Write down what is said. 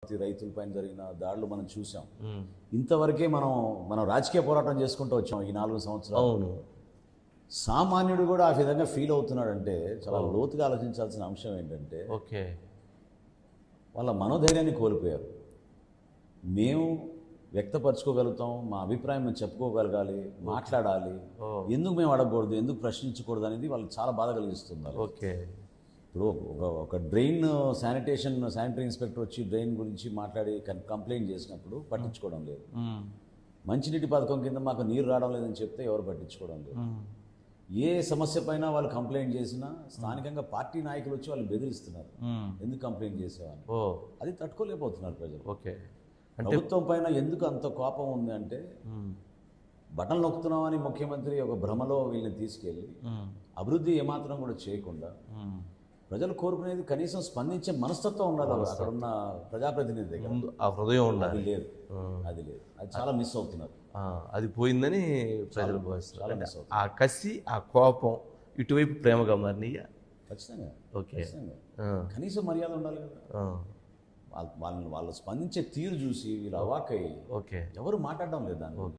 అమరావతి రైతులపైన జరిగిన దాడులు మనం చూసాం. ఇంతవరకే మనం రాజకీయ పోరాటం చేసుకుంటూ వచ్చాం ఈ 4 సంవత్సరాలు. అవును. సామాన్యుడు కూడా ఆ విధంగా ఫీల్ అవుతున్నాడంటే చాలా లోతుగా ఆలోచించాల్సిన అంశం ఏంటంటే ఓకే. వాళ్ళ మనోధైర్యాన్ని కోల్పోయారు. మేము వ్యక్తపరచుకోగలుగుతాం, మా అభిప్రాయం మేము చెప్పుకోగలగాలి, మాట్లాడాలి, ఎందుకు మేము అడగకూడదు, ఎందుకు ప్రశ్నించకూడదు అనేది వాళ్ళకి చాలా బాధ కలిగిస్తుంది. ఓకే. ఇప్పుడు ఒక డ్రైన్ శానిటరీ ఇన్స్పెక్టర్ వచ్చి డ్రైన్ గురించి మాట్లాడి కంప్లైంట్ చేసినప్పుడు పట్టించుకోవడం లేదు. మంచినీటి పథకం కింద మాకు నీరు రావడం లేదని చెప్తే ఎవరు పట్టించుకోవడం లేదు. ఏ సమస్య పైన వాళ్ళు కంప్లైంట్ చేసినా స్థానికంగా పార్టీ నాయకులు వచ్చి వాళ్ళు బెదిరిస్తున్నారు, ఎందుకు కంప్లైంట్ చేసేవాళ్ళు. అది తట్టుకోలేకపోతున్నారు ప్రజలు. ఓకే. ప్రభుత్వం పైన ఎందుకు అంత కోపం ఉంది అంటే బటన్ నొక్కుతున్నామని ముఖ్యమంత్రి ఒక భ్రమలో వీళ్ళని తీసుకెళ్ళి అభివృద్ధి ఏమాత్రం కూడా చేయకుండా ప్రజలు కోరుకునేది కనీసం స్పందించే మనస్తత్వం ఉండాలి అక్కడ ఉన్న ప్రజాప్రతినిధి దగ్గర. ఆ హృదయం ఉండాలి. అది లేదు. అది చాలా మిస్ అవుతున్నారు. అది పోయిందని ప్రజలు భావిస్తున్నారు. మిస్ అవుతుంది. ఆ కసి, ఆ కోపం ఇటువైపు ప్రేమగా మారినయ్యా. ఖచ్చితంగా. ఓకే. కనీసం మర్యాద ఉండాలి కదా. వాళ్ళు స్పందించే తీరు చూసి వీళ్ళు అవాక్కయ్యి ఓకే ఎవరు మాట్లాడడం లేదు దాన్ని.